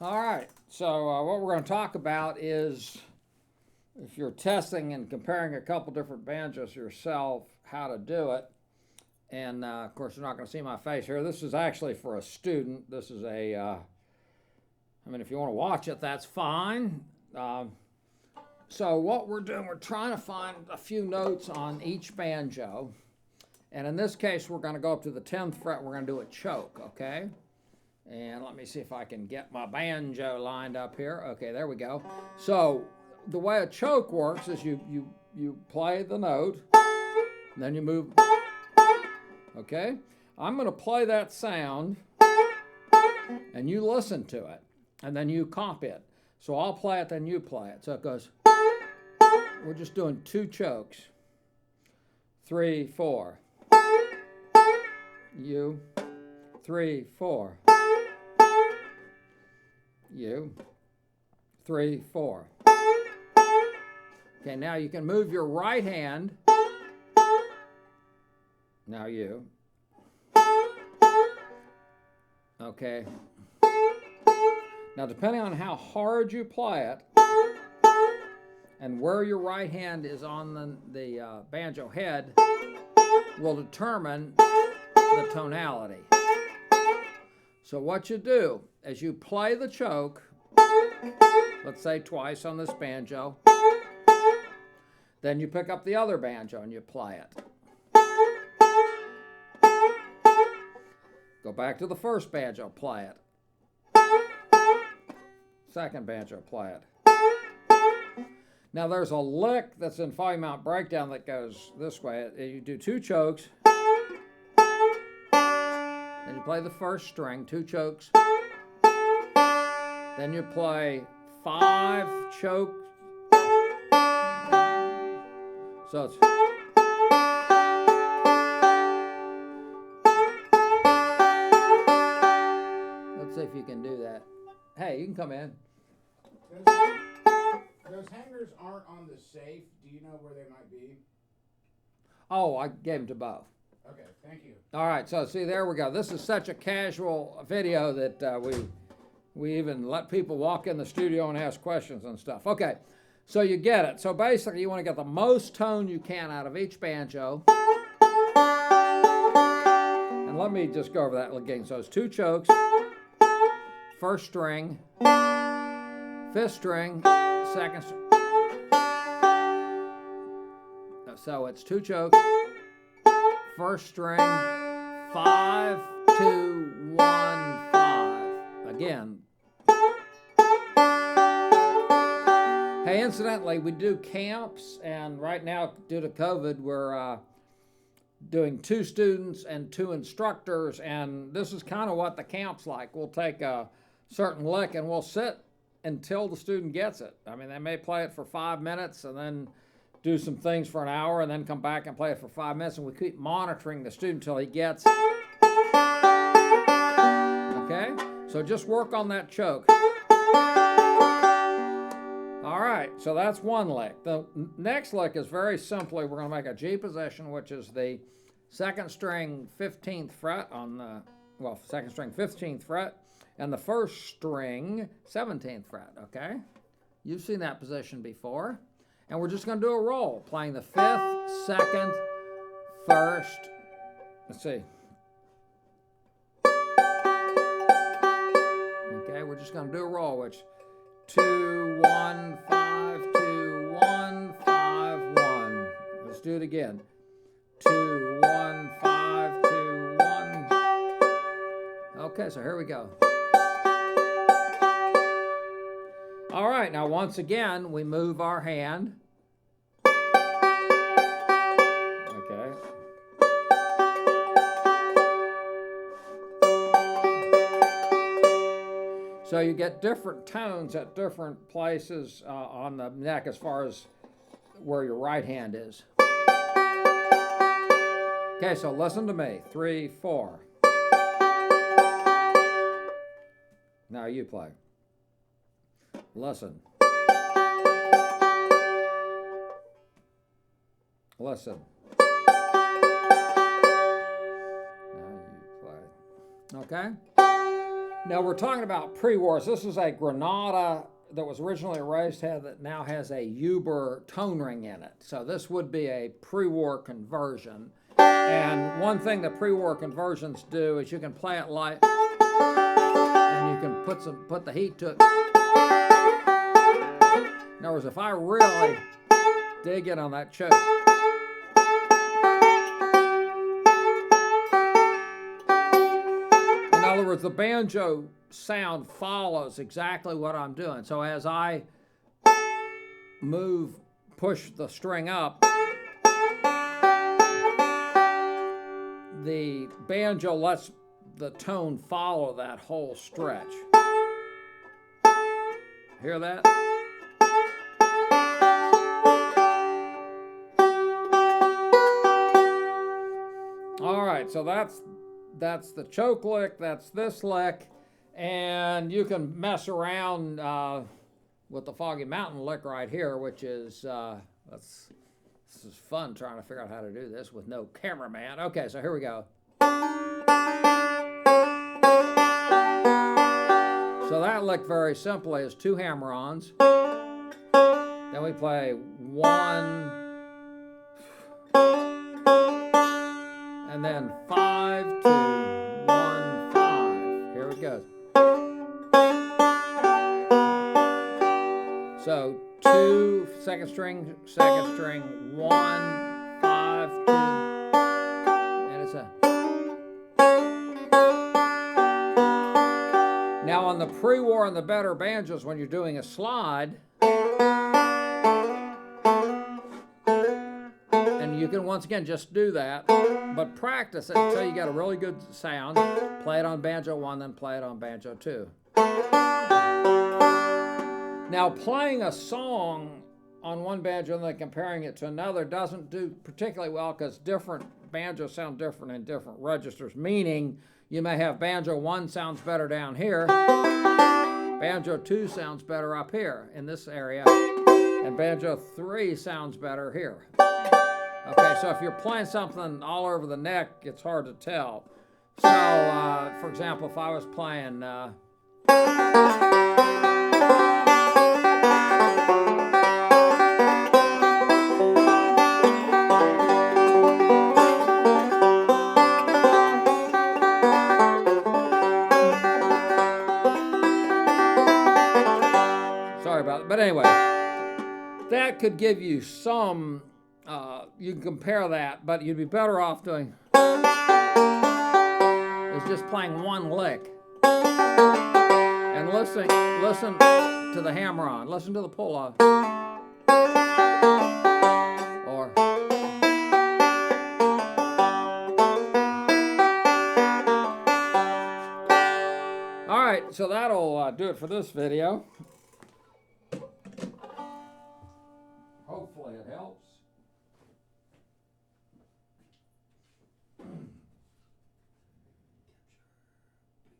All right, so what we're going to talk about is if you're testing and comparing a couple different banjos yourself, how to do it. And of course, you're not going to see my face here. This is actually for a student. This is I mean, if you want to watch it, that's fine. So what we're doing, we're trying to find a few notes on each banjo. And in this case, we're going to go up to the 10th fret. We're going to do a choke, okay? And let me see if I can get my banjo lined up here. Okay, there we go. So the way a choke works is you play the note, and then you move. Okay? I'm going to play that sound, and you listen to it, and then you copy it. So I'll play it, then you play it. So it goes, we're just doing 2 chokes. 3, 4. You. 3, 4. You. 3, 4. Okay, now you can move your right hand. Now you. Okay. Now depending on how hard you play it and where your right hand is on the banjo head will determine the tonality. So what you do is you play the choke, let's say twice on this banjo, then you pick up the other banjo and you play it. Go back to the first banjo, play it. Second banjo, play it. Now there's a lick that's in 5-mount breakdown that goes this way. You do 2 chokes, then you play the first string, 2 chokes, then you play 5 chokes. So it's let's see if you can do that. Hey, you can come in. Those hangers aren't on the safe. Do you know where they might be? Oh, I gave them to both. Okay, thank you. All right, so see, there we go. This is such a casual video that we even let people walk in the studio and ask questions and stuff. Okay, so you get it. So basically, you want to get the most tone you can out of each banjo. And let me just go over that again. So it's 2 chokes, first string, 5th string, 2nd string. So it's 2 chokes, first string, 5, 2, 1, 5. Again. Hey, incidentally, we do camps, and right now, due to COVID, we're doing 2 students and 2 instructors, and this is kind of what the camp's like. We'll take a certain lick and we'll sit until the student gets it. I mean, they may play it for 5 minutes and then do some things for an hour and then come back and play it for 5 minutes, and we keep monitoring the student until he gets it. Okay? So just work on that choke. All right, so that's one lick. The next lick is very simply, we're going to make a G position, which is the 2nd string 15th fret on the, well, 2nd string 15th fret, and the 1st string 17th fret, okay? You've seen that position before. And we're just going to do a roll, playing the 5th, 2nd, 1st. Let's see. Okay, we're just going to do a roll, which 2, 1, 5, 2, 1, 5, 1. Let's do it again. 2, 1, 5, 2, 1. Okay, so here we go. All right, now once again, we move our hand. Okay. So you get different tones at different places on the neck as far as where your right hand is. Okay, so listen to me. 3, 4. Now you play. Listen. Listen. Now you play. Okay? Now we're talking about pre-wars. This is a Granada that was originally a raised head that now has a Uber tone ring in it. So this would be a pre-war conversion. And one thing that pre-war conversions do is you can play it light, and you can put the heat to it. In other words, if I really dig in on that choke, in other words, the banjo sound follows exactly what I'm doing. So as I push the string up, the banjo lets the tone follow that whole stretch. Hear that? All right, so that's the choke lick, that's this lick, and you can mess around with the Foggy Mountain lick right here, which is this is fun trying to figure out how to do this with no cameraman. Okay, so here we go. So that lick very simply is 2 hammer-ons. Then we play 1, and then 5, 2, 1, 5. Here it goes. So 2, second string, 1, 5, 2, and it's a. Now on the pre-war and the better banjos, when you're doing a slide, and you can once again just do that, but practice it until you get a really good sound. Play it on banjo 1, then play it on banjo 2. Now playing a song on one banjo and then comparing it to another doesn't do particularly well because different banjos sound different in different registers, meaning you may have banjo 1 sounds better down here, banjo 2 sounds better up here in this area, and banjo 3 sounds better here. Okay, so if you're playing something all over the neck, it's hard to tell. So, for example, if I was playing... sorry about it, but anyway, that could give you some... you can compare that, but you'd be better off doing is just playing 1 lick and listen to the hammer-on, listen to the pull-off, or all right. So that'll do it for this video. Hopefully it helps.